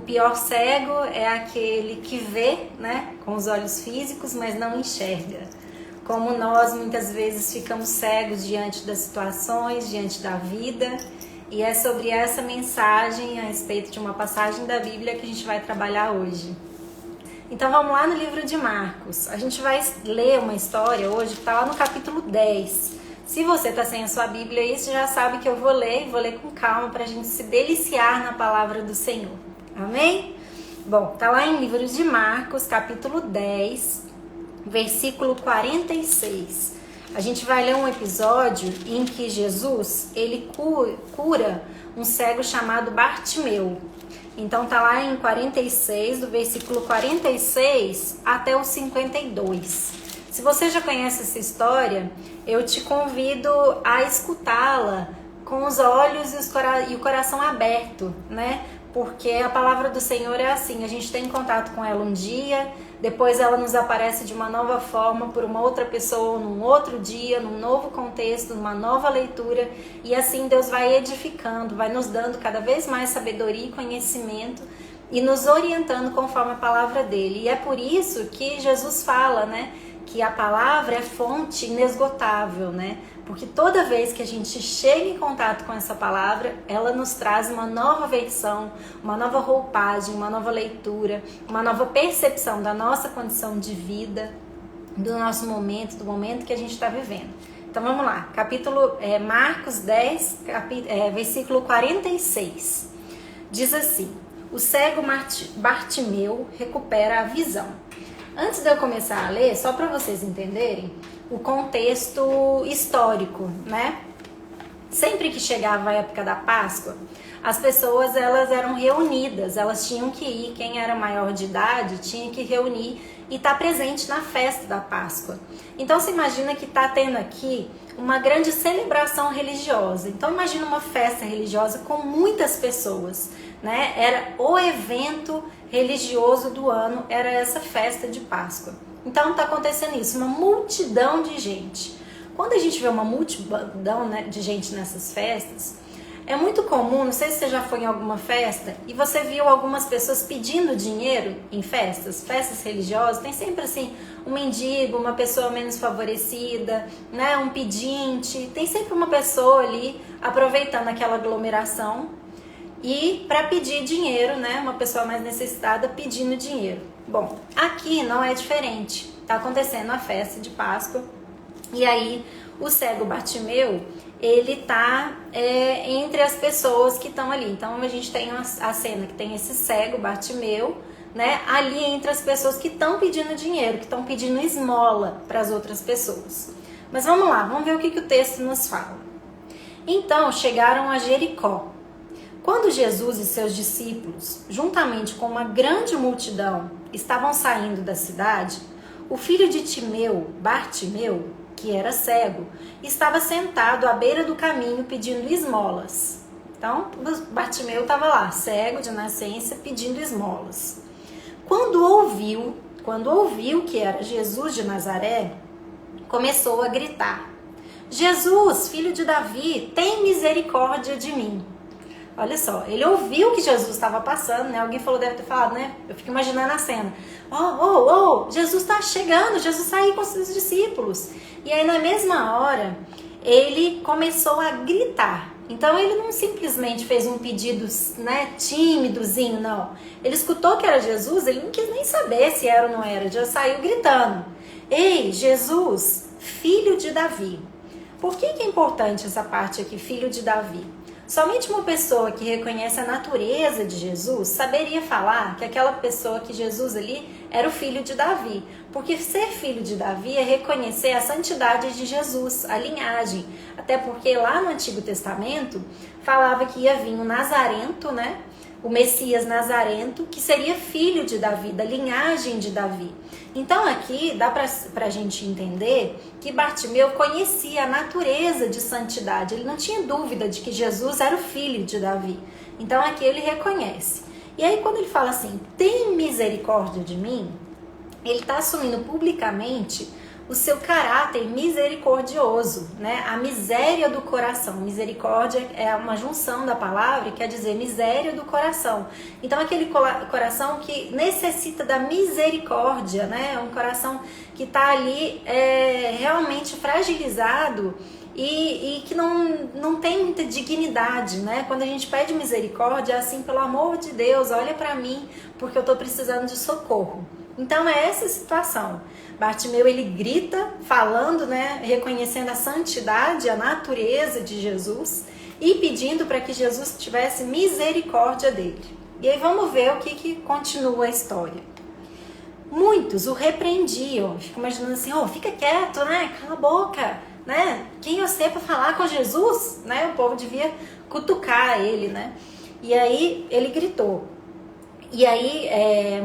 pior cego é aquele que vê, né, com os olhos físicos, mas não enxerga. Como nós muitas vezes ficamos cegos diante das situações, diante da vida. E é sobre essa mensagem a respeito de uma passagem da Bíblia que a gente vai trabalhar hoje. Então vamos lá no livro de Marcos. A gente vai ler uma história hoje que está lá no capítulo 10. Se você está sem a sua Bíblia aí, você já sabe que eu vou ler com calma para a gente se deliciar na palavra do Senhor. Amém? Bom, está lá em livro de Marcos, capítulo 10, versículo 46. A gente vai ler um episódio em que Jesus, ele cura um cego chamado Bartimeu. Então tá lá em 46, do versículo 46 até o 52. Se você já conhece essa história, eu te convido a escutá-la com os olhos e o coração aberto, né? Porque a palavra do Senhor é assim, a gente tem contato com ela um dia, depois ela nos aparece de uma nova forma por uma outra pessoa, num outro dia, num novo contexto, numa nova leitura, e assim Deus vai edificando, vai nos dando cada vez mais sabedoria e conhecimento e nos orientando conforme a palavra dele. E é por isso que Jesus fala, né, que a palavra é fonte inesgotável, né? Porque toda vez que a gente chega em contato com essa palavra, ela nos traz uma nova versão, uma nova roupagem, uma nova leitura, uma nova percepção da nossa condição de vida, do nosso momento, do momento que a gente está vivendo. Então vamos lá, Marcos 10, versículo 46. Diz assim: o cego Bartimeu recupera a visão. Antes de eu começar a ler, só para vocês entenderem o contexto histórico, né? Sempre que chegava a época da Páscoa, as pessoas elas eram reunidas, elas tinham que ir, quem era maior de idade tinha que reunir e estar presente na festa da Páscoa. Então você imagina que está tendo aqui uma grande celebração religiosa. Então imagina uma festa religiosa com muitas pessoas, né? Era o evento religioso do ano, era essa festa de Páscoa. Então está acontecendo isso, uma multidão de gente. Quando a gente vê uma multidão, né, de gente nessas festas, é muito comum, não sei se você já foi em alguma festa e você viu algumas pessoas pedindo dinheiro em festas religiosas, tem sempre assim um mendigo, uma pessoa menos favorecida, né, um pedinte, tem sempre uma pessoa ali aproveitando aquela aglomeração e para pedir dinheiro, né, uma pessoa mais necessitada pedindo dinheiro. Bom, aqui não é diferente, está acontecendo a festa de Páscoa e aí o cego Bartimeu, ele tá entre as pessoas que estão ali. Então a gente tem a cena que tem esse cego Bartimeu, né, ali entre as pessoas que estão pedindo dinheiro, que estão pedindo esmola para as outras pessoas. Mas vamos lá, vamos ver o que o texto nos fala. Então chegaram a Jericó. Quando Jesus e seus discípulos, juntamente com uma grande multidão, estavam saindo da cidade, o filho de Timeu, Bartimeu, que era cego, estava sentado à beira do caminho pedindo esmolas. Então, Bartimeu estava lá, cego de nascença, pedindo esmolas. Quando ouviu que era Jesus de Nazaré, começou a gritar: Jesus, filho de Davi, tem misericórdia de mim. Olha só, ele ouviu que Jesus estava passando, né? Alguém deve ter falado, né? Eu fico imaginando a cena. Jesus está chegando, Jesus saiu com seus discípulos. E aí na mesma hora, ele começou a gritar. Então ele não simplesmente fez um pedido, né, tímidozinho, não. Ele escutou que era Jesus, ele não quis nem saber se era ou não era, já saiu gritando: Ei, Jesus, filho de Davi. Por que é importante essa parte aqui, filho de Davi? Somente uma pessoa que reconhece a natureza de Jesus saberia falar que aquela pessoa, que Jesus ali, era o filho de Davi. Porque ser filho de Davi é reconhecer a santidade de Jesus, a linhagem. Até porque lá no Antigo Testamento falava que ia vir o Nazarento, né? O Messias Nazarento, que seria filho de Davi, da linhagem de Davi. Então aqui dá pra gente entender que Bartimeu conhecia a natureza de santidade. Ele não tinha dúvida de que Jesus era o filho de Davi. Então aqui ele reconhece. E aí quando ele fala assim, tem misericórdia de mim, ele está assumindo publicamente o seu caráter misericordioso, né? A miséria do coração. Misericórdia é uma junção da palavra e quer dizer miséria do coração. Então, aquele coração que necessita da misericórdia, né? Um coração que está ali realmente fragilizado e que não tem muita dignidade, né? Quando a gente pede misericórdia, é assim, pelo amor de Deus, olha para mim, porque eu estou precisando de socorro. Então, é essa situação. Bartimeu, ele grita, falando, né, reconhecendo a santidade, a natureza de Jesus e pedindo para que Jesus tivesse misericórdia dele. E aí vamos ver o que continua a história. Muitos o repreendiam, fico imaginando assim, fica quieto, né, cala a boca, né, quem eu sei para falar com Jesus, né, o povo devia cutucar ele, né, e aí ele gritou. E aí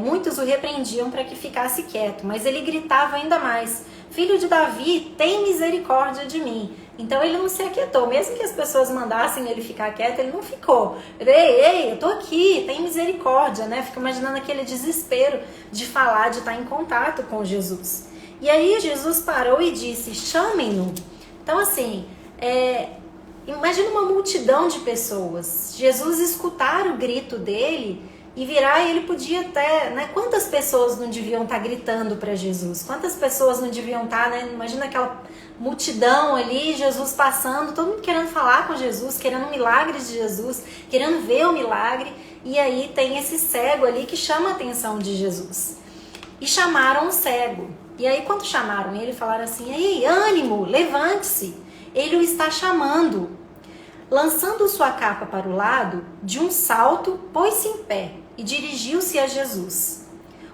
muitos o repreendiam para que ficasse quieto, mas ele gritava ainda mais, filho de Davi, tem misericórdia de mim. Então ele não se aquietou, mesmo que as pessoas mandassem ele ficar quieto, ele não ficou. Ei, eu tô aqui, tem misericórdia, né? Fico imaginando aquele desespero de falar, de estar em contato com Jesus. E aí Jesus parou e disse, chamem-no. Então assim, imagina uma multidão de pessoas, Jesus escutar o grito dele e virar, e ele podia até, né? Quantas pessoas não deviam estar gritando para Jesus? Quantas pessoas não deviam estar, né? Imagina aquela multidão ali, Jesus passando, todo mundo querendo falar com Jesus, querendo o milagre de Jesus, querendo ver o milagre. E aí tem esse cego ali que chama a atenção de Jesus. E chamaram o cego. E aí quando chamaram ele, falaram assim, ei, ânimo, levante-se, ele o está chamando. Lançando sua capa para o lado, de um salto, pôs-se em pé e dirigiu-se a Jesus.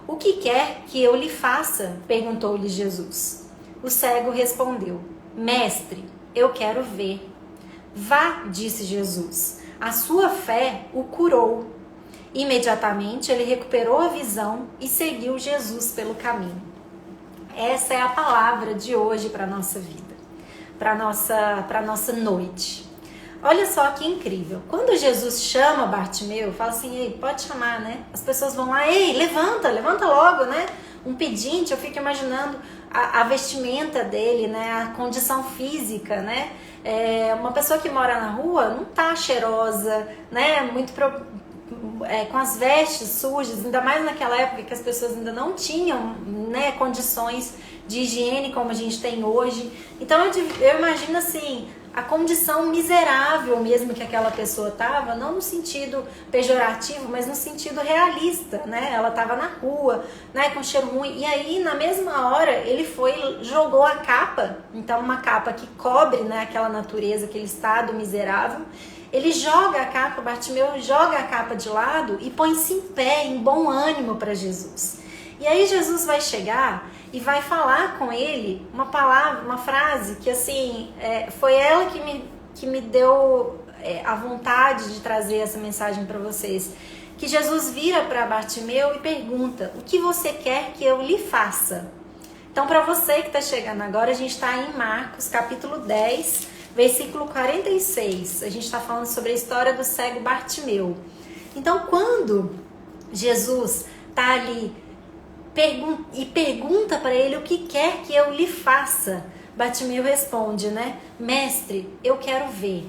O que quer que eu lhe faça? Perguntou-lhe Jesus. O cego respondeu, mestre, eu quero ver. Vá, disse Jesus, a sua fé o curou. Imediatamente ele recuperou a visão e seguiu Jesus pelo caminho. Essa é a palavra de hoje para a nossa vida, para a nossa noite. Olha só que incrível. Quando Jesus chama Bartimeu, fala assim, ei, pode chamar, né? As pessoas vão lá, ei, levanta logo, né? Um pedinte, eu fico imaginando a vestimenta dele, né? A condição física, né? Uma pessoa que mora na rua não tá cheirosa, né? Com as vestes sujas, ainda mais naquela época que as pessoas ainda não tinham, né, condições de higiene como a gente tem hoje. Então eu imagino assim, a condição miserável mesmo que aquela pessoa estava, não no sentido pejorativo, mas no sentido realista, né? Ela estava na rua, né, com cheiro ruim, e aí na mesma hora ele jogou a capa, então uma capa que cobre, né, aquela natureza, aquele estado miserável. Ele joga a capa, Bartimeu joga a capa de lado e põe-se em pé, em bom ânimo para Jesus. E aí Jesus vai chegar e vai falar com ele uma palavra, uma frase que assim, foi ela que me deu a vontade de trazer essa mensagem para vocês. Que Jesus vira para Bartimeu e pergunta, o que você quer que eu lhe faça? Então para você que está chegando agora, a gente está em Marcos capítulo 10, versículo 46. A gente está falando sobre a história do cego Bartimeu. Então quando Jesus está ali pergunta para ele o que quer que eu lhe faça, Bartimeu responde, né? Mestre, eu quero ver.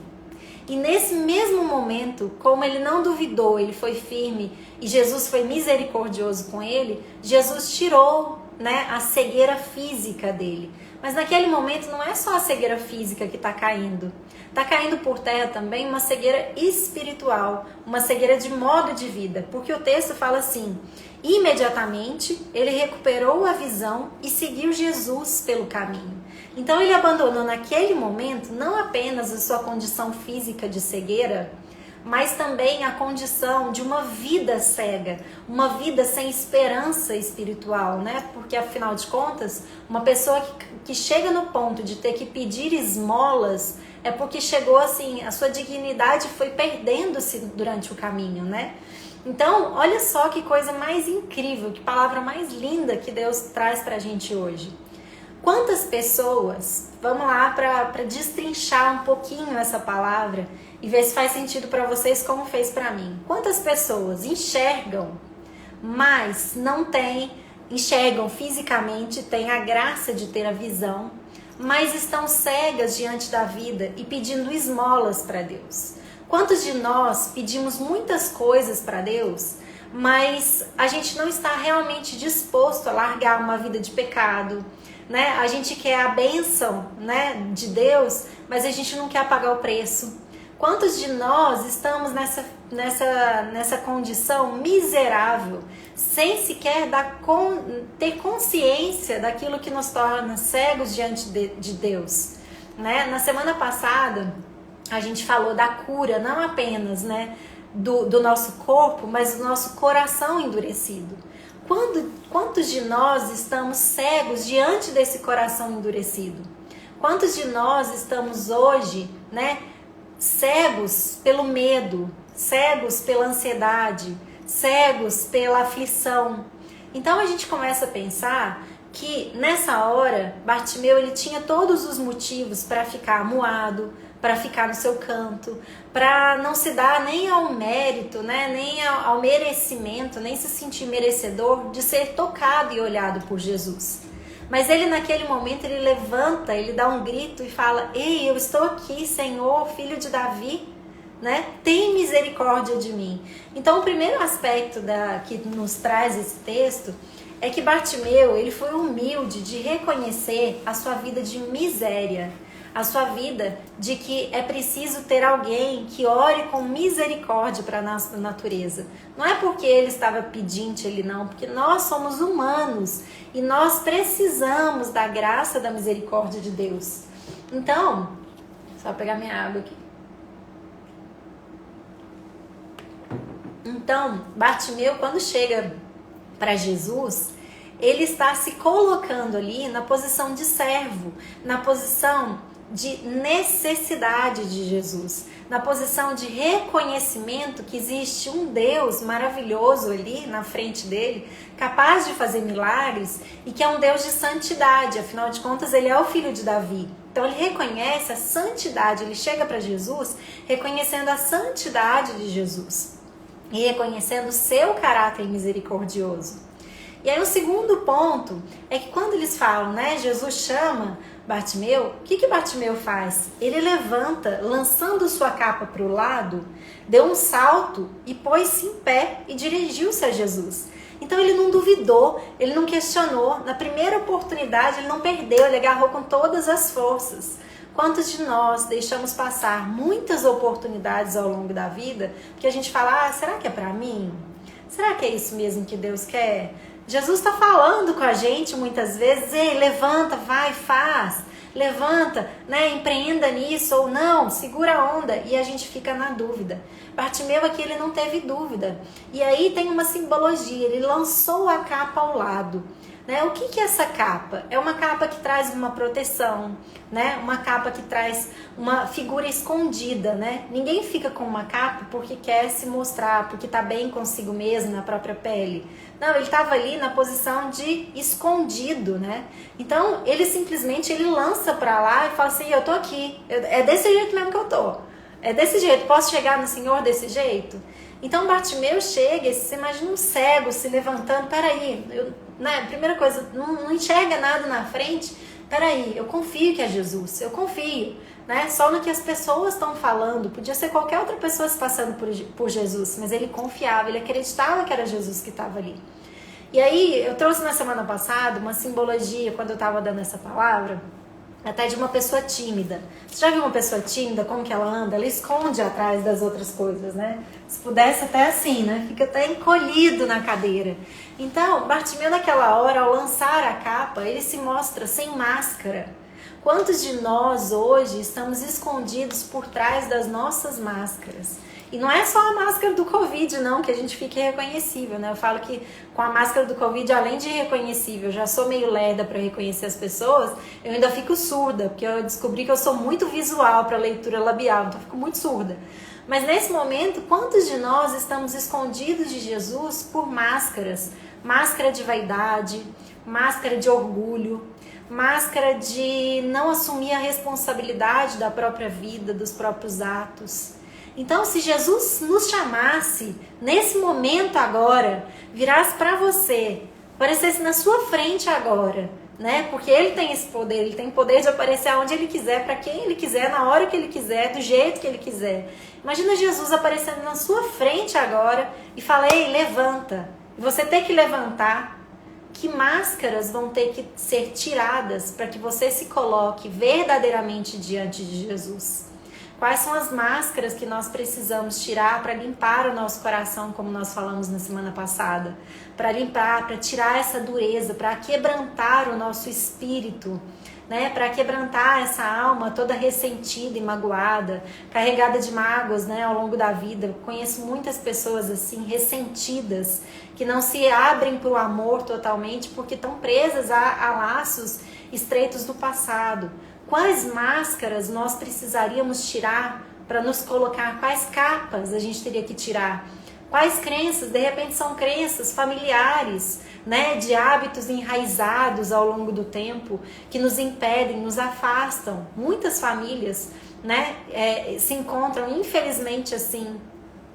E nesse mesmo momento, como ele não duvidou, ele foi firme e Jesus foi misericordioso com ele, Jesus tirou, né, a cegueira física dele. Mas naquele momento não é só a cegueira física que está caindo. Está caindo por terra também uma cegueira espiritual, uma cegueira de modo de vida. Porque o texto fala assim, imediatamente ele recuperou a visão e seguiu Jesus pelo caminho. Então ele abandonou naquele momento não apenas a sua condição física de cegueira, mas também a condição de uma vida cega, uma vida sem esperança espiritual, né? Porque afinal de contas, uma pessoa que chega no ponto de ter que pedir esmolas é porque chegou assim, a sua dignidade foi perdendo-se durante o caminho, né? Então, olha só que coisa mais incrível, que palavra mais linda que Deus traz pra gente hoje. Quantas pessoas, vamos lá para destrinchar um pouquinho essa palavra e ver se faz sentido para vocês como fez para mim. Quantas pessoas enxergam, mas não têm enxergam fisicamente, têm a graça de ter a visão, mas estão cegas diante da vida e pedindo esmolas para Deus. Quantos de nós pedimos muitas coisas para Deus, mas a gente não está realmente disposto a largar uma vida de pecado, né? A gente quer a bênção, né, de Deus, mas a gente não quer pagar o preço. Quantos de nós estamos nessa condição miserável, sem sequer ter consciência daquilo que nos torna cegos diante de Deus, né? Na semana passada, a gente falou da cura, não apenas, né, do nosso corpo, mas do nosso coração endurecido. Quantos de nós estamos cegos diante desse coração endurecido? Quantos de nós estamos hoje, né, cegos pelo medo, cegos pela ansiedade, cegos pela aflição? Então a gente começa a pensar que nessa hora Bartimeu ele tinha todos os motivos para ficar amuado, para ficar no seu canto, para não se dar nem ao mérito, né, nem ao merecimento, nem se sentir merecedor de ser tocado e olhado por Jesus. Mas ele naquele momento, ele levanta, ele dá um grito e fala: ei, eu estou aqui, Senhor, filho de Davi, né? Tem misericórdia de mim. Então o primeiro aspecto que nos traz esse texto é que Bartimeu, ele foi humilde de reconhecer a sua vida de miséria, a sua vida de que é preciso ter alguém que ore com misericórdia para a nossa natureza. Não é porque ele estava pedinte, ele não, porque nós somos humanos e nós precisamos da graça, da misericórdia de Deus. Então, só pegar minha água aqui. Então, Bartimeu, quando chega para Jesus, ele está se colocando ali na posição de servo, na posição de necessidade de Jesus, na posição de reconhecimento que existe um Deus maravilhoso ali na frente dele, capaz de fazer milagres e que é um Deus de santidade, afinal de contas ele é o filho de Davi. Então ele reconhece a santidade, ele chega para Jesus reconhecendo a santidade de Jesus e reconhecendo o seu caráter misericordioso. E aí o segundo ponto é que quando eles falam, né, Jesus chama Bartimeu, o que Bartimeu faz? Ele levanta, lançando sua capa para o lado, deu um salto e pôs-se em pé e dirigiu-se a Jesus. Então ele não duvidou, ele não questionou, na primeira oportunidade ele não perdeu, ele agarrou com todas as forças. Quantos de nós deixamos passar muitas oportunidades ao longo da vida, porque a gente fala, será que é para mim? Será que é isso mesmo que Deus quer? Jesus está falando com a gente muitas vezes, ei, levanta, vai, faz, levanta, né, empreenda nisso ou não, segura a onda, e a gente fica na dúvida. Bartimeu aqui, ele não teve dúvida, e aí tem uma simbologia, ele lançou a capa ao lado. Né? O que é essa capa? É uma capa que traz uma proteção, né? Uma capa que traz uma figura escondida, né? Ninguém fica com uma capa porque quer se mostrar, porque está bem consigo mesmo na própria pele. Não, ele estava ali na posição de escondido, né? Então, ele simplesmente lança para lá e fala assim, eu tô aqui, é desse jeito mesmo que eu tô. É desse jeito, posso chegar no Senhor desse jeito? Então, Bartimeu chega, você imagina um cego se levantando, peraí, primeira coisa, não enxerga nada na frente, peraí, eu confio que é Jesus, eu confio, né? Só no que as pessoas estão falando, podia ser qualquer outra pessoa se passando por Jesus, mas ele confiava, ele acreditava que era Jesus que estava ali. E aí, eu trouxe na semana passada uma simbologia, quando eu estava dando essa palavra, até de uma pessoa tímida. Você já viu uma pessoa tímida, como que ela anda? Ela esconde atrás das outras coisas, né? Se pudesse até assim, né? Fica até encolhido na cadeira. Então, Bartimeu naquela hora, ao lançar a capa, ele se mostra sem máscara. Quantos de nós hoje estamos escondidos por trás das nossas máscaras? E não é só a máscara do Covid, não, que a gente fique irreconhecível, né? Eu falo que com a máscara do Covid, além de irreconhecível, eu já sou meio lerda para reconhecer as pessoas, eu ainda fico surda, porque eu descobri que eu sou muito visual para leitura labial, então eu fico muito surda. Mas nesse momento, quantos de nós estamos escondidos de Jesus por máscaras? Máscara de vaidade, máscara de orgulho, máscara de não assumir a responsabilidade da própria vida, dos próprios atos. Então, se Jesus nos chamasse, nesse momento agora, virasse para você, aparecesse na sua frente agora, né? Porque ele tem esse poder, ele tem o poder de aparecer aonde ele quiser, para quem ele quiser, na hora que ele quiser, do jeito que ele quiser. Imagina Jesus aparecendo na sua frente agora e fala: ei, levanta. E você tem que levantar. Que máscaras vão ter que ser tiradas para que você se coloque verdadeiramente diante de Jesus? Quais são as máscaras que nós precisamos tirar para limpar o nosso coração, como nós falamos na semana passada? Para limpar, para tirar essa dureza, para quebrantar o nosso espírito, né? Para quebrantar essa alma toda ressentida e magoada, carregada de mágoas, né? Ao longo da vida. Eu conheço muitas pessoas assim, ressentidas, que não se abrem para o amor totalmente porque estão presas a laços estreitos do passado. Quais máscaras nós precisaríamos tirar para nos colocar? Quais capas a gente teria que tirar? Quais crenças? De repente são crenças familiares, né? De hábitos enraizados ao longo do tempo que nos impedem, nos afastam. Muitas famílias, né? Se encontram, infelizmente, assim,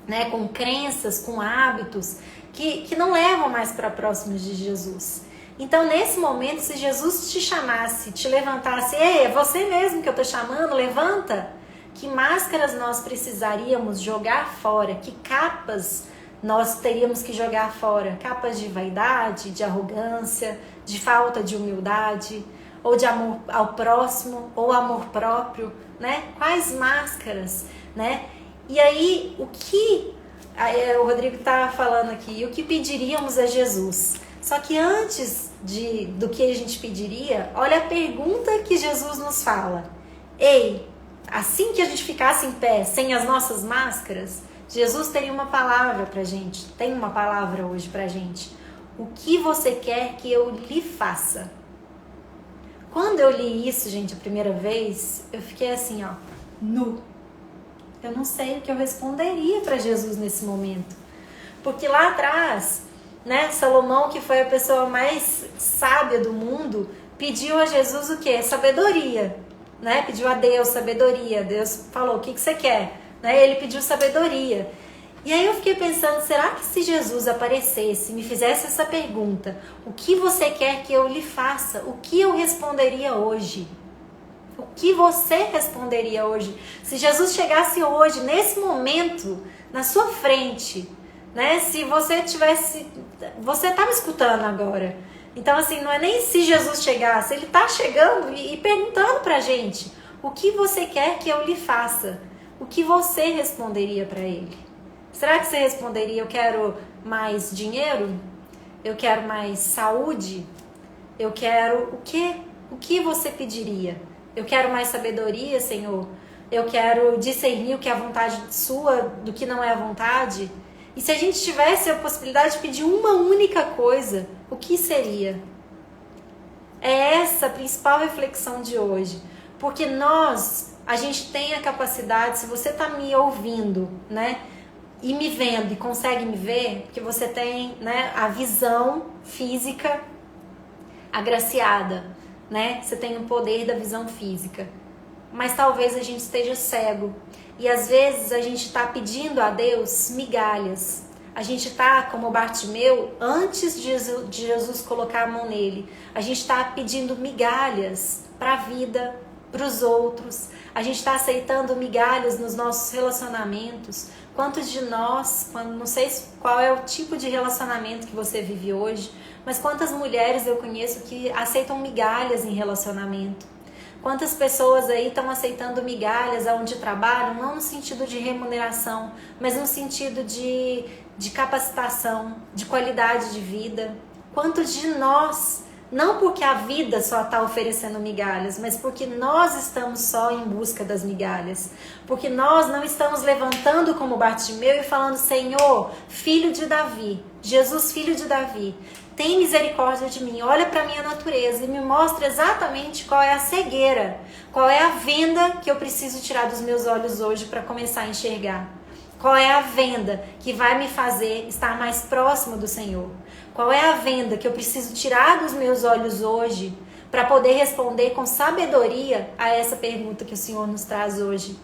né? Com crenças, com hábitos que não levam mais para próximos de Jesus. Então, nesse momento, se Jesus te chamasse, te levantasse: ei, é você mesmo que eu estou chamando, levanta. Que máscaras nós precisaríamos jogar fora? Que capas nós teríamos que jogar fora? Capas de vaidade, de arrogância, de falta de humildade, ou de amor ao próximo, ou amor próprio, né? Quais máscaras, né? E aí, o Rodrigo está falando aqui, o que pediríamos a Jesus? Só que antes do que a gente pediria, olha a pergunta que Jesus nos fala. Ei, assim que a gente ficasse em pé, sem as nossas máscaras, Jesus tem uma palavra pra gente, tem uma palavra hoje pra gente. O que você quer que eu lhe faça? Quando eu li isso, gente, a primeira vez, eu fiquei assim, ó, nu. Eu não sei o que eu responderia pra Jesus nesse momento. Porque lá atrás, né, Salomão, que foi a pessoa mais sábia do mundo, pediu a Jesus o quê? Sabedoria, né? Pediu a Deus sabedoria. Deus falou: o que você quer? Né? Ele pediu sabedoria. E aí eu fiquei pensando, será que se Jesus aparecesse, me fizesse essa pergunta: o que você quer que eu lhe faça? O que eu responderia hoje? O que você responderia hoje? Se Jesus chegasse hoje, nesse momento, na sua frente, né? Se você tivesse... Você tá me escutando agora. Então, assim, não é nem se Jesus chegasse, ele tá chegando e perguntando pra gente: o que você quer que eu lhe faça? O que você responderia pra ele? Será que você responderia: eu quero mais dinheiro? Eu quero mais saúde? Eu quero o quê? O que você pediria? Eu quero mais sabedoria, Senhor? Eu quero discernir o que é a vontade sua do que não é a vontade? E se a gente tivesse a possibilidade de pedir uma única coisa, o que seria? É essa a principal reflexão de hoje. Porque a gente tem a capacidade, se você está me ouvindo, né, e me vendo e consegue me ver, porque você tem, né, a visão física agraciada, né? Você tem o poder da visão física. Mas talvez a gente esteja cego. E às vezes a gente está pedindo a Deus migalhas. A gente está, como Bartimeu, antes de Jesus colocar a mão nele, a gente está pedindo migalhas para a vida, para os outros. A gente está aceitando migalhas nos nossos relacionamentos. Quantos de nós, não sei qual é o tipo de relacionamento que você vive hoje, mas quantas mulheres eu conheço que aceitam migalhas em relacionamento? Quantas pessoas aí estão aceitando migalhas aonde trabalham, não no sentido de remuneração, mas no sentido de capacitação, de qualidade de vida? Quantos de nós, não porque a vida só está oferecendo migalhas, mas porque nós estamos só em busca das migalhas? Porque nós não estamos levantando como Bartimeu e falando: Senhor, filho de Davi, Jesus, filho de Davi, tem misericórdia de mim, olha para a minha natureza e me mostra exatamente qual é a cegueira, qual é a venda que eu preciso tirar dos meus olhos hoje para começar a enxergar. Qual é a venda que vai me fazer estar mais próximo do Senhor? Qual é a venda que eu preciso tirar dos meus olhos hoje para poder responder com sabedoria a essa pergunta que o Senhor nos traz hoje?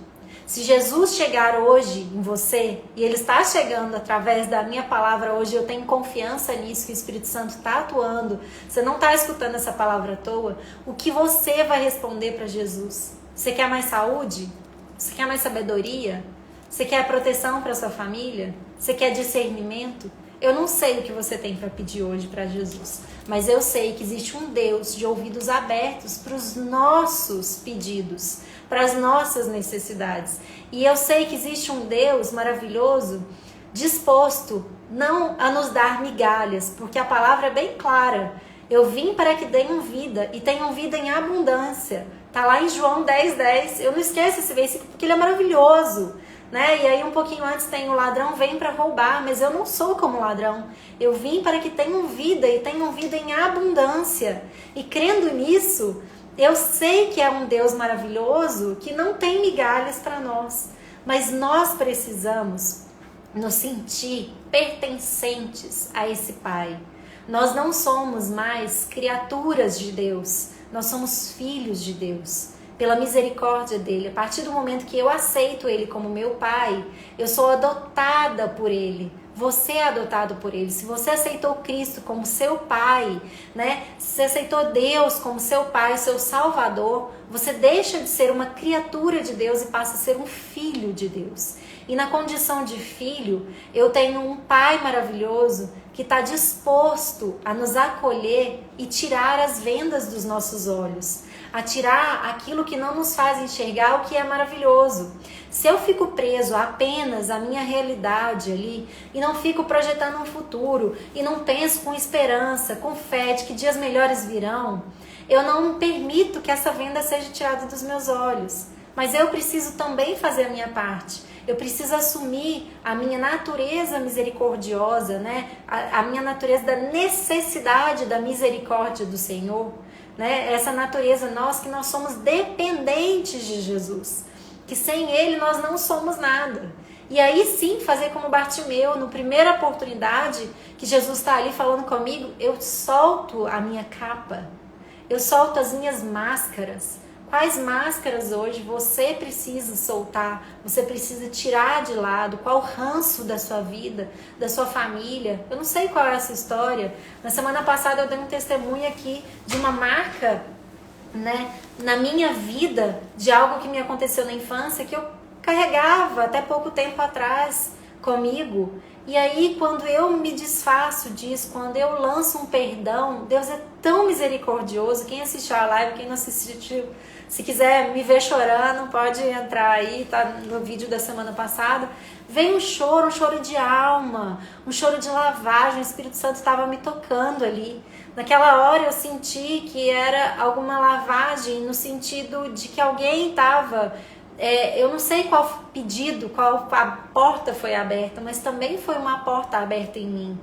Se Jesus chegar hoje em você, e Ele está chegando através da minha palavra hoje, eu tenho confiança nisso, que o Espírito Santo está atuando, você não está escutando essa palavra à toa, o que você vai responder para Jesus? Você quer mais saúde? Você quer mais sabedoria? Você quer proteção para sua família? Você quer discernimento? Eu não sei o que você tem para pedir hoje para Jesus, mas eu sei que existe um Deus de ouvidos abertos para os nossos pedidos, para as nossas necessidades. E eu sei que existe um Deus maravilhoso disposto não a nos dar migalhas, porque a palavra é bem clara. Eu vim para que tenham vida e tenham vida em abundância. Tá lá em João 10:10. Eu não esqueço esse versículo porque ele é maravilhoso. Né? E aí um pouquinho antes tem o ladrão vem para roubar, mas eu não sou como ladrão. Eu vim para que tenham vida e tenham vida em abundância. E crendo nisso, eu sei que é um Deus maravilhoso que não tem migalhas para nós. Mas nós precisamos nos sentir pertencentes a esse Pai. Nós não somos mais criaturas de Deus, nós somos filhos de Deus. Pela misericórdia dele, a partir do momento que eu aceito ele como meu pai, eu sou adotada por ele. Você é adotado por ele. Se você aceitou Cristo como seu pai, né? Se você aceitou Deus como seu pai, seu salvador, você deixa de ser uma criatura de Deus e passa a ser um filho de Deus. E na condição de filho, eu tenho um pai maravilhoso que está disposto a nos acolher e tirar as vendas dos nossos olhos, a tirar aquilo que não nos faz enxergar o que é maravilhoso. Se eu fico preso apenas à minha realidade ali e não fico projetando um futuro e não penso com esperança, com fé de que dias melhores virão, eu não permito que essa venda seja tirada dos meus olhos. Mas eu preciso também fazer a minha parte. Eu preciso assumir a minha natureza misericordiosa, né? A minha natureza da necessidade da misericórdia do Senhor, né? Essa natureza que nós somos dependentes de Jesus, que sem Ele nós não somos nada. E aí sim fazer como Bartimeu, na primeira oportunidade que Jesus está ali falando comigo, eu solto a minha capa, eu solto as minhas máscaras. Quais máscaras hoje você precisa soltar, você precisa tirar de lado? Qual o ranço da sua vida, da sua família? Eu não sei qual é essa história. Na semana passada eu dei um testemunho aqui de uma marca, né, na minha vida, de algo que me aconteceu na infância, que eu carregava até pouco tempo atrás comigo. E aí quando eu me desfaço disso, quando eu lanço um perdão, Deus é tão misericordioso. Quem assistiu a live, quem não assistiu, se quiser me ver chorando, pode entrar aí, tá no vídeo da semana passada. Veio um choro de alma, um choro de lavagem. O Espírito Santo estava me tocando ali. Naquela hora eu senti que era alguma lavagem, no sentido de que alguém estava... eu não sei qual pedido, qual a porta foi aberta, mas também foi uma porta aberta em mim.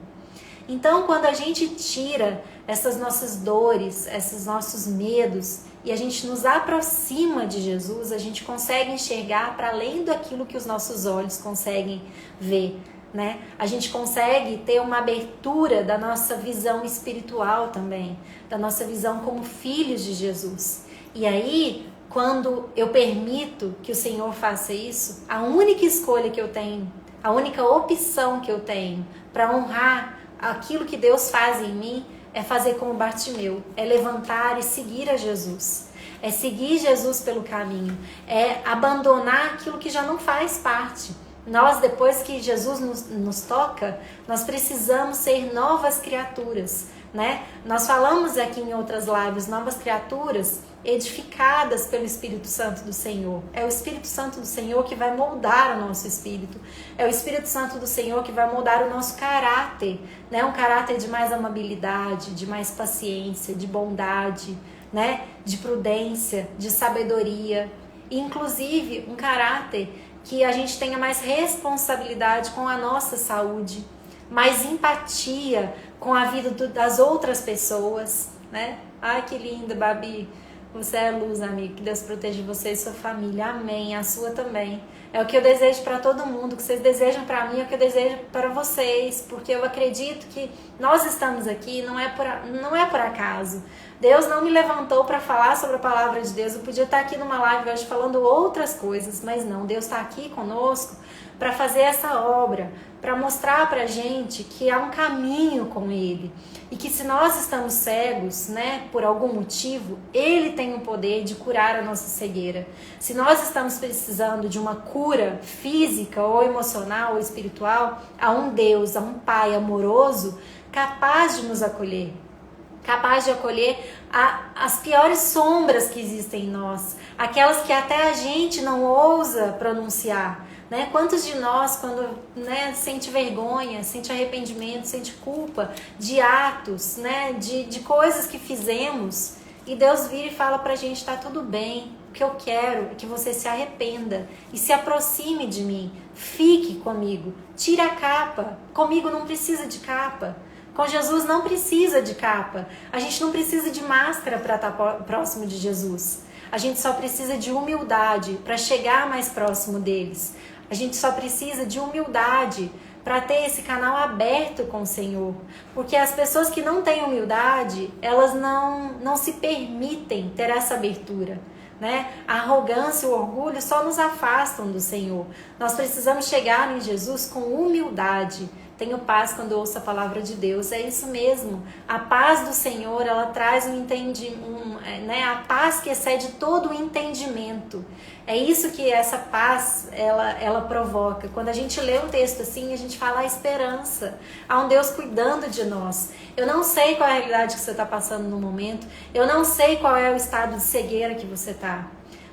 Então, quando a gente tira essas nossas dores, esses nossos medos, e a gente nos aproxima de Jesus, a gente consegue enxergar para além daquilo que os nossos olhos conseguem ver, né? A gente consegue ter uma abertura da nossa visão espiritual também, da nossa visão como filhos de Jesus. E aí, quando eu permito que o Senhor faça isso, a única escolha que eu tenho, a única opção que eu tenho para honrar aquilo que Deus faz em mim é fazer como Bartimeu, é levantar e seguir a Jesus, é seguir Jesus pelo caminho, é abandonar aquilo que já não faz parte. Nós, depois que Jesus nos toca, nós precisamos ser novas criaturas, né? Nós falamos aqui em outras lives, novas criaturas edificadas pelo Espírito Santo do Senhor. É o Espírito Santo do Senhor que vai moldar o nosso espírito. É o Espírito Santo do Senhor que vai moldar o nosso caráter, né? Um caráter de mais amabilidade, de mais paciência, de bondade, né? De prudência, de sabedoria. E, inclusive, um caráter que a gente tenha mais responsabilidade com a nossa saúde, mais empatia com a vida das outras pessoas, né? Ai, que linda, Babi. Você é luz, amigo. Que Deus proteja você e sua família. Amém. A sua também. É o que eu desejo para todo mundo. O que vocês desejam para mim é o que eu desejo para vocês. Porque eu acredito que nós estamos aqui não é por acaso. Deus não me levantou para falar sobre a palavra de Deus. Eu podia estar aqui numa live hoje falando outras coisas, mas não. Deus está aqui conosco para fazer essa obra, para mostrar para a gente que há um caminho com Ele. E que se nós estamos cegos, né, por algum motivo, Ele tem o poder de curar a nossa cegueira. Se nós estamos precisando de uma cura física ou emocional ou espiritual, há um Deus, há um Pai amoroso capaz de nos acolher. Capaz de acolher as piores sombras que existem em nós, aquelas que até a gente não ousa pronunciar. Né? Quantos de nós, quando sente vergonha, sente arrependimento, sente culpa de atos, né? de coisas que fizemos, e Deus vira e fala pra gente, tá tudo bem, o que eu quero é que você se arrependa e se aproxime de mim, fique comigo, tire a capa, comigo não precisa de capa. Com Jesus não precisa de capa. A gente não precisa de máscara para estar próximo de Jesus. A gente só precisa de humildade para chegar mais próximo deles. A gente só precisa de humildade para ter esse canal aberto com o Senhor. Porque as pessoas que não têm humildade, elas não se permitem ter essa abertura. Né? A arrogância e o orgulho só nos afastam do Senhor. Nós precisamos chegar em Jesus com humildade. Tenho paz quando ouço a palavra de Deus. É isso mesmo. A paz do Senhor, ela traz a paz que excede todo o entendimento. É isso que essa paz, ela provoca. Quando a gente lê um texto assim, a gente fala a esperança. Há um Deus cuidando de nós. Eu não sei qual é a realidade que você está passando no momento. Eu não sei qual é o estado de cegueira que você está.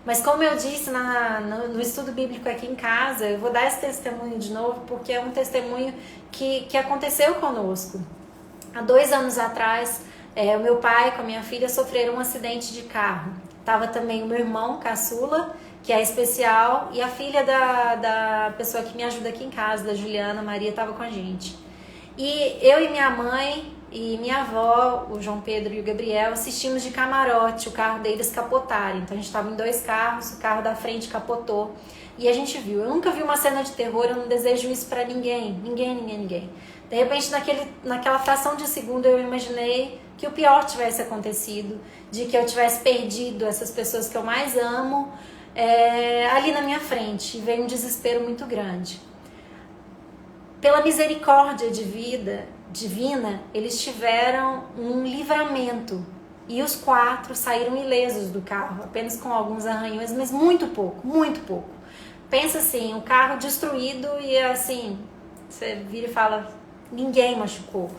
Mas como eu disse no estudo bíblico aqui em casa, eu vou dar esse testemunho de novo, porque é um testemunho que aconteceu conosco. Há 2 anos atrás, o meu pai com a minha filha sofreram um acidente de carro. Estava também o meu irmão, caçula, que é especial, e a filha da pessoa que me ajuda aqui em casa, da Juliana Maria, estava com a gente. E eu e minha mãe e minha avó, o João Pedro e o Gabriel, assistimos de camarote o carro deles capotarem. Então a gente estava em 2 carros, o carro da frente capotou e a gente viu. Eu nunca vi uma cena de terror, eu não desejo isso pra ninguém. De repente, naquela fração de segundo, eu imaginei que o pior tivesse acontecido, de que eu tivesse perdido essas pessoas que eu mais amo ali na minha frente. E veio um desespero muito grande. Pela misericórdia divina, eles tiveram um livramento e os 4 saíram ilesos do carro, apenas com alguns arranhões, mas muito pouco. Pensa assim, o carro destruído e assim, você vira e fala, ninguém machucou.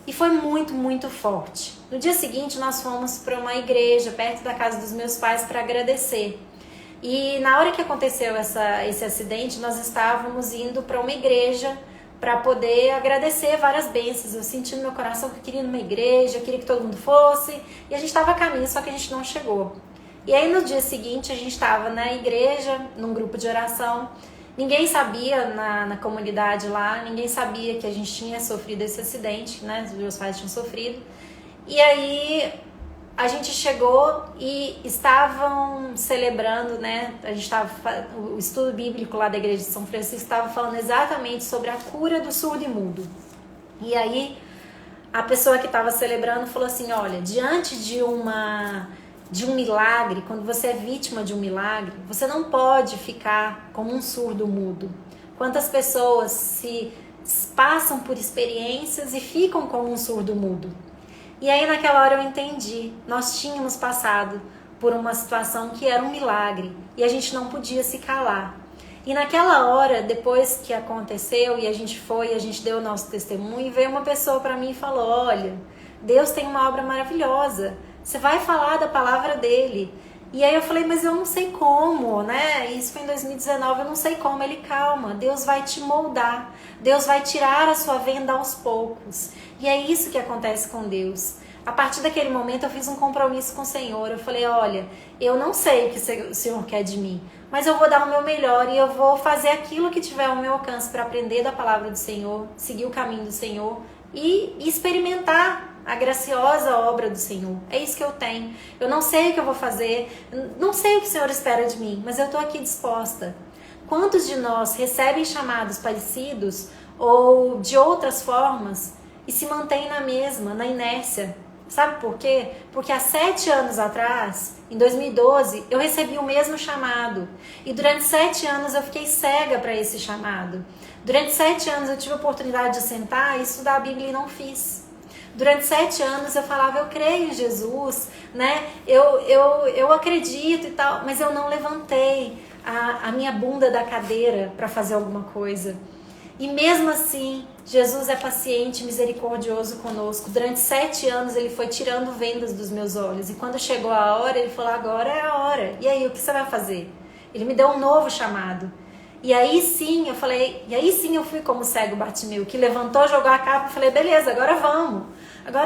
E foi muito, muito forte. No dia seguinte, nós fomos para uma igreja perto da casa dos meus pais para agradecer. E na hora que aconteceu esse acidente, nós estávamos indo para uma igreja para poder agradecer várias bênçãos. Eu senti no meu coração que eu queria ir numa igreja, eu queria que todo mundo fosse, e a gente estava a caminho, só que a gente não chegou. E aí no dia seguinte a gente estava na igreja, num grupo de oração, ninguém sabia na comunidade lá, ninguém sabia que a gente tinha sofrido esse acidente, né? Os meus pais tinham sofrido. E aí a gente chegou e estavam celebrando, né? O estudo bíblico lá da igreja de São Francisco estava falando exatamente sobre a cura do surdo e mudo. E aí a pessoa que estava celebrando falou assim, olha, diante de um milagre, quando você é vítima de um milagre, você não pode ficar como um surdo mudo. Quantas pessoas se passam por experiências e ficam como um surdo mudo? E aí naquela hora eu entendi, nós tínhamos passado por uma situação que era um milagre e a gente não podia se calar. E naquela hora, depois que aconteceu e a gente deu o nosso testemunho, e veio uma pessoa para mim e falou, olha, Deus tem uma obra maravilhosa, você vai falar da palavra dele. E aí eu falei, mas eu não sei como, né? Isso foi em 2019, eu não sei como. Ele, calma, Deus vai te moldar, Deus vai tirar a sua venda aos poucos. E é isso que acontece com Deus. A partir daquele momento eu fiz um compromisso com o Senhor. Eu falei, olha, eu não sei o que o Senhor quer de mim, mas eu vou dar o meu melhor e eu vou fazer aquilo que tiver ao meu alcance para aprender da palavra do Senhor, seguir o caminho do Senhor e experimentar a graciosa obra do Senhor. É isso que eu tenho. Eu não sei o que eu vou fazer, não sei o que o Senhor espera de mim, mas eu estou aqui disposta. Quantos de nós recebem chamados parecidos ou de outras formas e se mantêm na mesma, na inércia? Sabe por quê? Porque há 7 anos atrás, em 2012, eu recebi o mesmo chamado. E durante 7 anos eu fiquei cega para esse chamado. Durante 7 anos eu tive a oportunidade de sentar e estudar a Bíblia e não fiz. Durante 7 anos eu falava, eu creio em Jesus, né? Eu acredito e tal, mas eu não levantei a minha bunda da cadeira para fazer alguma coisa. E mesmo assim, Jesus é paciente e misericordioso conosco. Durante 7 anos ele foi tirando vendas dos meus olhos. E quando chegou a hora, ele falou, agora é a hora. E aí, o que você vai fazer? Ele me deu um novo chamado. E aí sim, eu fui como cego Bartimeu, que levantou, jogou a capa e falei, beleza, agora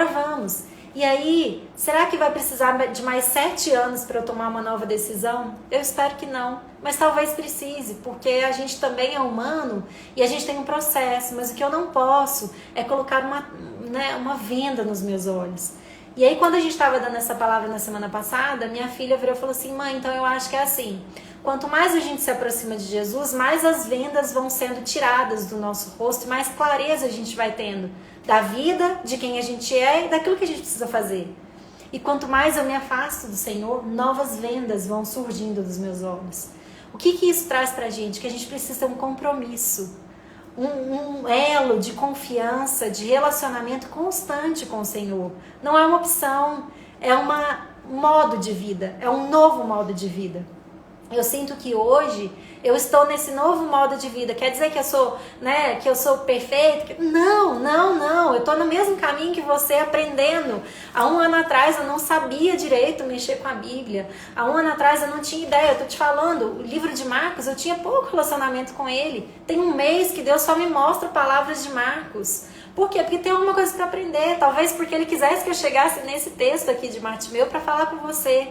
vamos. E aí, será que vai precisar de mais 7 anos para eu tomar uma nova decisão? Eu espero que não, mas talvez precise, porque a gente também é humano e a gente tem um processo, mas o que eu não posso é colocar uma venda nos meus olhos. E aí, quando a gente estava dando essa palavra na semana passada, minha filha virou e falou assim, mãe, então eu acho que é assim, quanto mais a gente se aproxima de Jesus, mais as vendas vão sendo tiradas do nosso rosto, mais clareza a gente vai tendo da vida, de quem a gente é e daquilo que a gente precisa fazer. E quanto mais eu me afasto do Senhor, novas vendas vão surgindo dos meus olhos. O que isso traz pra gente? Que a gente precisa ter um compromisso, um elo de confiança, de relacionamento constante com o Senhor. Não é uma opção, é um modo de vida, é um novo modo de vida. Eu sinto que hoje eu estou nesse novo modo de vida. Quer dizer que eu sou perfeita? Não. Eu estou no mesmo caminho que você, aprendendo. Há 1 ano atrás eu não sabia direito mexer com a Bíblia. Há 1 ano atrás eu não tinha ideia. Eu estou te falando, o livro de Marcos, eu tinha pouco relacionamento com ele. Tem 1 mês que Deus só me mostra palavras de Marcos. Por quê? Porque tem alguma coisa para aprender. Talvez porque Ele quisesse que eu chegasse nesse texto aqui de Bartimeu para falar com você.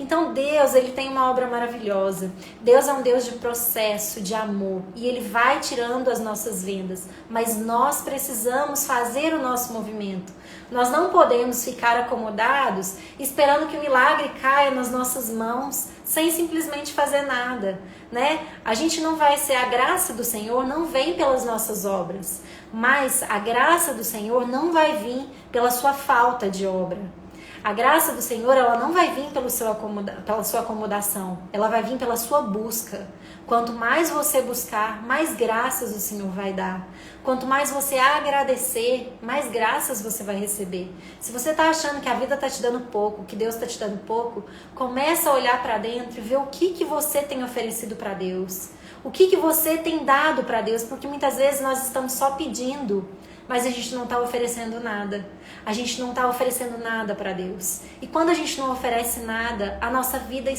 Então Deus, Ele tem uma obra maravilhosa. Deus é um Deus de processo, de amor. E Ele vai tirando as nossas vendas. Mas nós precisamos fazer o nosso movimento. Nós não podemos ficar acomodados esperando que o milagre caia nas nossas mãos sem simplesmente fazer nada, né? A gente não vai ser, a graça do Senhor não vem pelas nossas obras. Mas a graça do Senhor não vai vir pela sua falta de obra. A graça do Senhor, ela não vai vir pela sua acomodação, ela vai vir pela sua busca. Quanto mais você buscar, mais graças o Senhor vai dar. Quanto mais você agradecer, mais graças você vai receber. Se você está achando que a vida está te dando pouco, que Deus está te dando pouco, começa a olhar para dentro e ver o que você tem oferecido para Deus. O que você tem dado para Deus, porque muitas vezes nós estamos só pedindo, mas a gente não está oferecendo nada. A gente não está oferecendo nada para Deus. E quando a gente não oferece nada, a nossa vida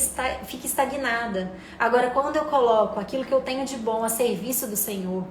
fica estagnada. Agora, quando eu coloco aquilo que eu tenho de bom a serviço do Senhor,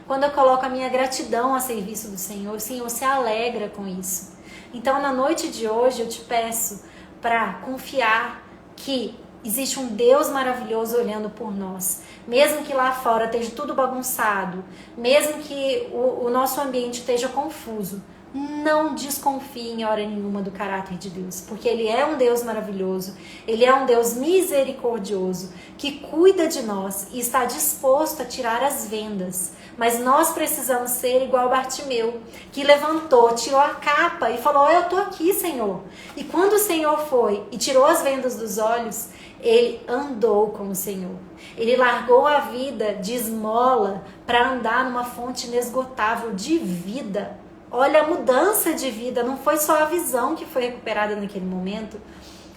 quando eu coloco a minha gratidão a serviço do Senhor, o Senhor se alegra com isso. Então, na noite de hoje, eu te peço para confiar que existe um Deus maravilhoso olhando por nós. Mesmo que lá fora esteja tudo bagunçado, mesmo que o nosso ambiente esteja confuso, não desconfie em hora nenhuma do caráter de Deus, porque Ele é um Deus maravilhoso, Ele é um Deus misericordioso, que cuida de nós e está disposto a tirar as vendas. Mas nós precisamos ser igual Bartimeu, que levantou, tirou a capa e falou, eu estou aqui, Senhor. E quando o Senhor foi e tirou as vendas dos olhos, ele andou com o Senhor. Ele largou a vida de esmola para andar numa fonte inesgotável de vida. Olha a mudança de vida, não foi só a visão que foi recuperada naquele momento,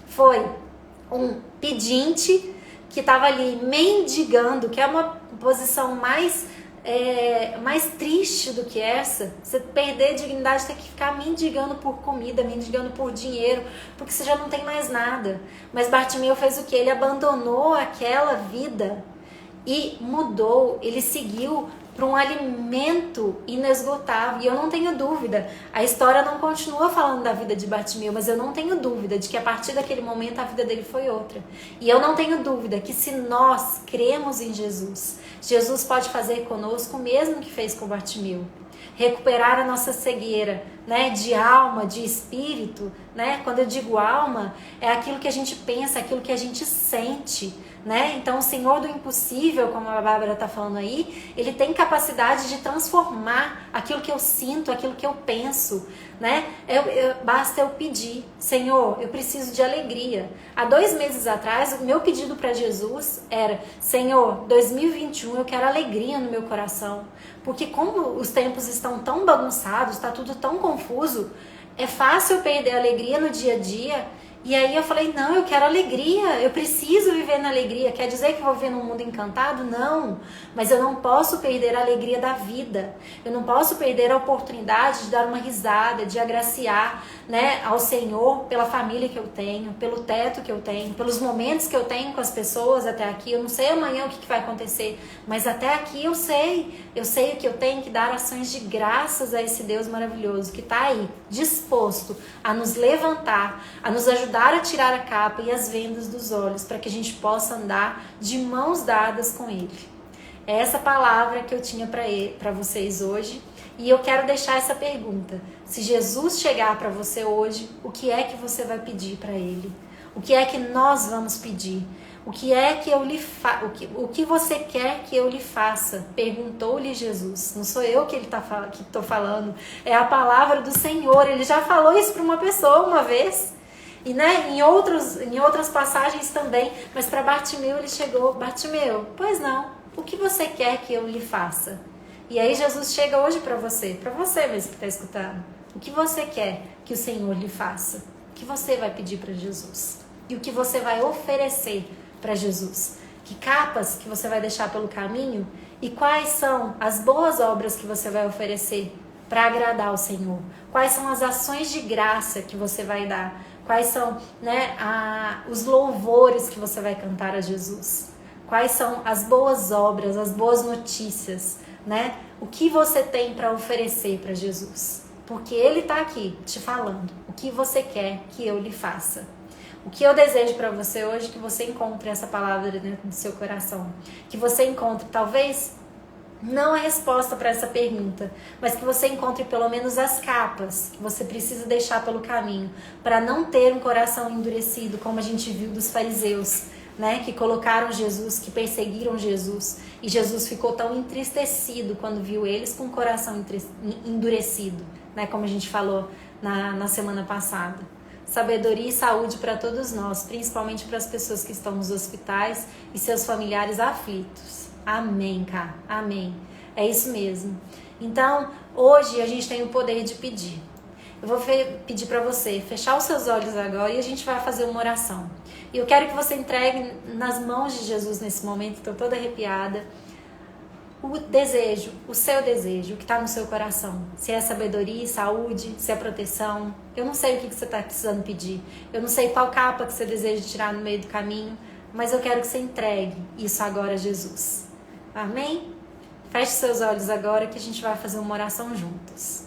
foi um pedinte que estava ali mendigando, que é uma posição mais triste do que essa. Você perder a dignidade, ter que ficar mendigando por comida, mendigando por dinheiro, porque você já não tem mais nada. Mas Bartimeu fez o que? Ele abandonou aquela vida e mudou, ele seguiu para um alimento inesgotável. E eu não tenho dúvida, a história não continua falando da vida de Bartimeu, mas eu não tenho dúvida de que a partir daquele momento a vida dele foi outra. E eu não tenho dúvida que se nós cremos em Jesus, Jesus pode fazer conosco o mesmo que fez com Bartimeu. Recuperar a nossa cegueira, né, de alma, de espírito, né? Quando eu digo alma, é aquilo que a gente pensa, aquilo que a gente sente, né? Então o Senhor do impossível, como a Bárbara está falando aí, ele tem capacidade de transformar aquilo que eu sinto, aquilo que eu penso, né? Basta eu pedir, Senhor, eu preciso de alegria. Há 2 meses atrás, o meu pedido para Jesus era, Senhor, 2021 eu quero alegria no meu coração, porque como os tempos estão tão bagunçados, está tudo tão confuso, é fácil eu perder a alegria no dia a dia. E aí eu falei, não, eu quero alegria, eu preciso viver na alegria. Quer dizer que eu vou viver num mundo encantado? Não, mas eu não posso perder a alegria da vida. Eu não posso perder a oportunidade de dar uma risada, de agraciar, né, ao Senhor pela família que eu tenho, pelo teto que eu tenho, pelos momentos que eu tenho com as pessoas até aqui. Eu não sei amanhã o que vai acontecer, mas até aqui eu sei que eu tenho que dar ações de graças a esse Deus maravilhoso que está aí, disposto a nos levantar, a nos ajudar a tirar a capa e as vendas dos olhos, para que a gente possa andar de mãos dadas com Ele. É essa palavra que eu tinha para vocês hoje, e eu quero deixar essa pergunta. Se Jesus chegar para você hoje, o que é que você vai pedir para Ele? O que é que nós vamos pedir? O que é que eu lhe o que você quer que eu lhe faça? Perguntou-lhe Jesus. Não sou eu que estou falando, é a palavra do Senhor. Ele já falou isso para uma pessoa uma vez. E, né, em outras passagens também, mas para Bartimeu ele chegou, Bartimeu, pois não, o que você quer que eu lhe faça? E aí Jesus chega hoje para você mesmo que está escutando, o que você quer que o Senhor lhe faça? O que você vai pedir para Jesus? E o que você vai oferecer para Jesus? Que capas que você vai deixar pelo caminho? E quais são as boas obras que você vai oferecer para agradar ao Senhor? Quais são as ações de graça que você vai dar? Quais são, né, os louvores que você vai cantar a Jesus? Quais são as boas obras, as boas notícias, né? O que você tem para oferecer para Jesus? Porque Ele está aqui te falando o que você quer que eu lhe faça. O que eu desejo para você hoje é que você encontre essa palavra dentro do seu coração. Que você encontre, talvez, não a resposta para essa pergunta, mas que você encontre pelo menos as capas que você precisa deixar pelo caminho, para não ter um coração endurecido, como a gente viu dos fariseus, né, que colocaram Jesus, que perseguiram Jesus, e Jesus ficou tão entristecido quando viu eles com o coração endurecido, né, como a gente falou na semana passada. Sabedoria e saúde para todos nós, principalmente para as pessoas que estão nos hospitais e seus familiares aflitos. Amém, cara. Amém. É isso mesmo. Então, hoje a gente tem o poder de pedir. Eu vou pedir para você fechar os seus olhos agora e a gente vai fazer uma oração. E eu quero que você entregue nas mãos de Jesus nesse momento, estou toda arrepiada, o desejo, o seu desejo, o que está no seu coração. Se é sabedoria, saúde, se é proteção. Eu não sei o que você está precisando pedir. Eu não sei qual capa que você deseja tirar no meio do caminho, mas eu quero que você entregue isso agora a Jesus. Amém? Feche seus olhos agora que a gente vai fazer uma oração juntos.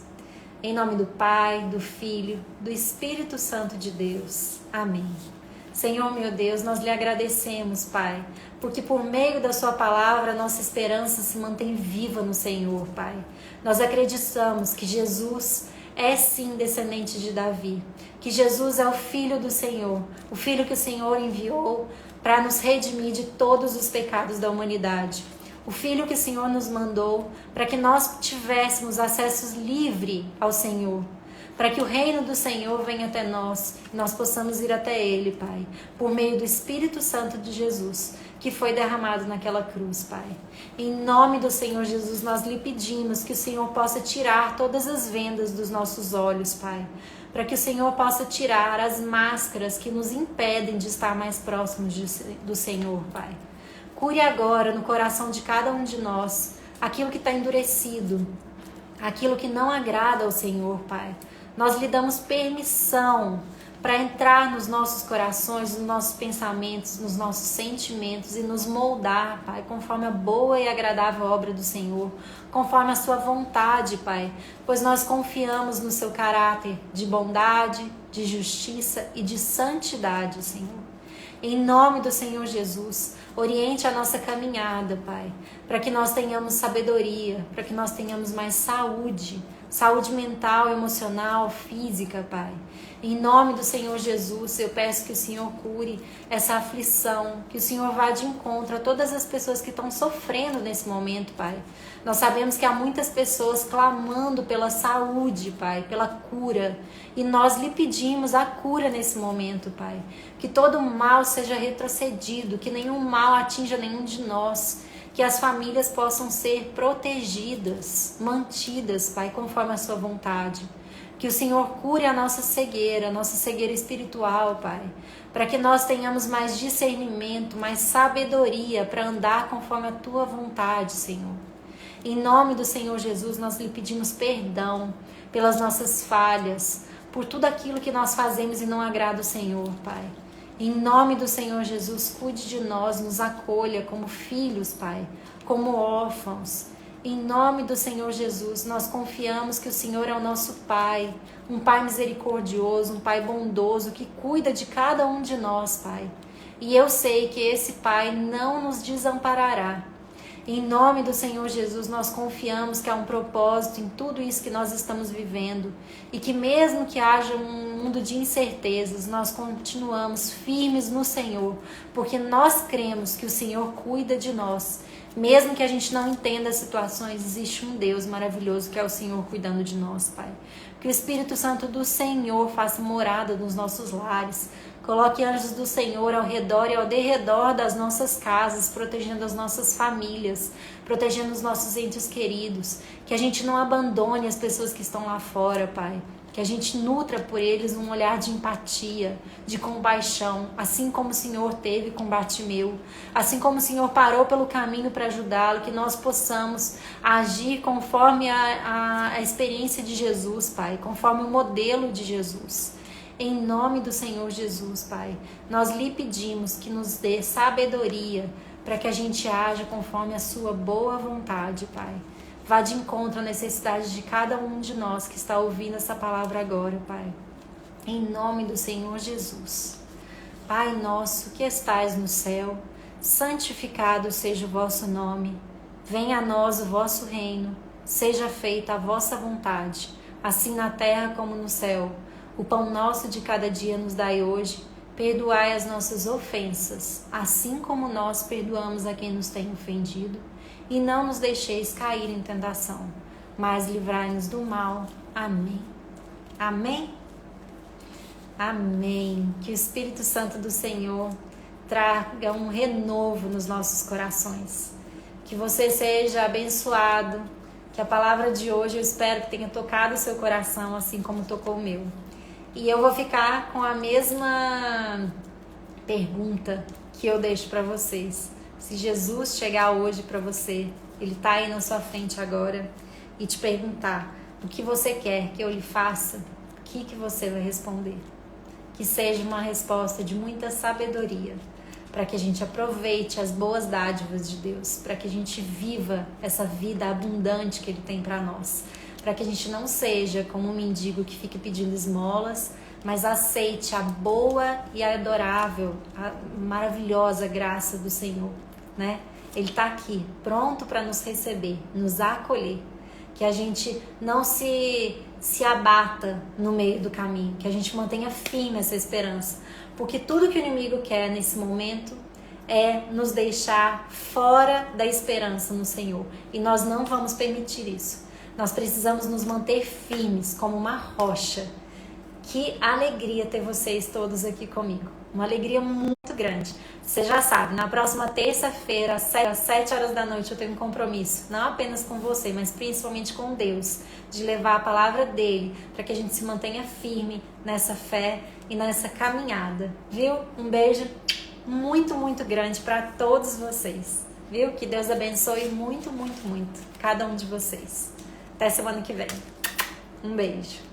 Em nome do Pai, do Filho, do Espírito Santo de Deus. Amém. Senhor, meu Deus, nós lhe agradecemos, Pai, porque por meio da sua palavra, nossa esperança se mantém viva no Senhor, Pai. Nós acreditamos que Jesus é sim descendente de Davi, que Jesus é o Filho do Senhor, o Filho que o Senhor enviou para nos redimir de todos os pecados da humanidade. O Filho que o Senhor nos mandou para que nós tivéssemos acesso livre ao Senhor, para que o reino do Senhor venha até nós e nós possamos ir até Ele, Pai, por meio do Espírito Santo de Jesus, que foi derramado naquela cruz, Pai. Em nome do Senhor Jesus, nós lhe pedimos que o Senhor possa tirar todas as vendas dos nossos olhos, Pai, para que o Senhor possa tirar as máscaras que nos impedem de estar mais próximos do Senhor, Pai. Cure agora no coração de cada um de nós aquilo que está endurecido, aquilo que não agrada ao Senhor, Pai. Nós lhe damos permissão para entrar nos nossos corações, nos nossos pensamentos, nos nossos sentimentos e nos moldar, Pai, conforme a boa e agradável obra do Senhor, conforme a sua vontade, Pai, pois nós confiamos no seu caráter de bondade, de justiça e de santidade, Senhor. Em nome do Senhor Jesus, oriente a nossa caminhada, Pai, para que nós tenhamos sabedoria, para que nós tenhamos mais saúde mental, emocional, física, Pai. Em nome do Senhor Jesus, eu peço que o Senhor cure essa aflição, que o Senhor vá de encontro a todas as pessoas que estão sofrendo nesse momento, Pai. Nós sabemos que há muitas pessoas clamando pela saúde, Pai, pela cura. E nós lhe pedimos a cura nesse momento, Pai. Que todo mal seja retrocedido, que nenhum mal atinja nenhum de nós. Que as famílias possam ser protegidas, mantidas, Pai, conforme a sua vontade. Que o Senhor cure a nossa cegueira espiritual, Pai. Para que nós tenhamos mais discernimento, mais sabedoria para andar conforme a tua vontade, Senhor. Em nome do Senhor Jesus, nós lhe pedimos perdão pelas nossas falhas, por tudo aquilo que nós fazemos e não agrada o Senhor, Pai. Em nome do Senhor Jesus, cuide de nós, nos acolha como filhos, Pai, como órfãos. Em nome do Senhor Jesus, nós confiamos que o Senhor é o nosso Pai, um Pai misericordioso, um Pai bondoso, que cuida de cada um de nós, Pai. E eu sei que esse Pai não nos desamparará. Em nome do Senhor Jesus, nós confiamos que há um propósito em tudo isso que nós estamos vivendo e que mesmo que haja um mundo de incertezas, nós continuamos firmes no Senhor, porque nós cremos que o Senhor cuida de nós. Mesmo que a gente não entenda as situações, existe um Deus maravilhoso que é o Senhor cuidando de nós, Pai. Que o Espírito Santo do Senhor faça morada nos nossos lares. Coloque anjos do Senhor ao redor e ao derredor das nossas casas, protegendo as nossas famílias, protegendo os nossos entes queridos. Que a gente não abandone as pessoas que estão lá fora, Pai. Que a gente nutra por eles um olhar de empatia, de compaixão, assim como o Senhor teve com Bartimeu, assim como o Senhor parou pelo caminho para ajudá-lo, que nós possamos agir conforme a experiência de Jesus, Pai, conforme o modelo de Jesus. Em nome do Senhor Jesus, Pai, nós lhe pedimos que nos dê sabedoria para que a gente haja conforme a sua boa vontade, Pai. Vá de encontro à necessidade de cada um de nós que está ouvindo essa palavra agora, Pai. Em nome do Senhor Jesus. Pai nosso que estais no céu, santificado seja o vosso nome. Venha a nós o vosso reino. Seja feita a vossa vontade, assim na terra como no céu. O pão nosso de cada dia nos dai hoje. Perdoai as nossas ofensas, assim como nós perdoamos a quem nos tem ofendido. E não nos deixeis cair em tentação, mas livrai-nos do mal. Amém. Amém? Amém. Que o Espírito Santo do Senhor traga um renovo nos nossos corações. Que você seja abençoado. Que a palavra de hoje eu espero que tenha tocado o seu coração, assim como tocou o meu. E eu vou ficar com a mesma pergunta que eu deixo para vocês. Se Jesus chegar hoje para você, Ele está aí na sua frente agora e te perguntar o que você quer que eu lhe faça, o que você vai responder? Que seja uma resposta de muita sabedoria, para que a gente aproveite as boas dádivas de Deus, para que a gente viva essa vida abundante que Ele tem para nós, para que a gente não seja como um mendigo que fica pedindo esmolas, mas aceite a boa e adorável, a maravilhosa graça do Senhor, né? Ele está aqui, pronto para nos receber, nos acolher. Que a gente não se abata no meio do caminho, que a gente mantenha firme essa esperança. Porque tudo que o inimigo quer nesse momento é nos deixar fora da esperança no Senhor. E nós não vamos permitir isso. Nós precisamos nos manter firmes como uma rocha. Que alegria ter vocês todos aqui comigo. Uma alegria muito grande. Você já sabe, na próxima terça-feira, às 7 horas da noite, eu tenho um compromisso. Não apenas com você, mas principalmente com Deus. De levar a palavra dEle para que a gente se mantenha firme nessa fé e nessa caminhada. Viu? Um beijo muito, muito grande para todos vocês. Viu? Que Deus abençoe muito, muito, muito cada um de vocês. Até semana que vem. Um beijo.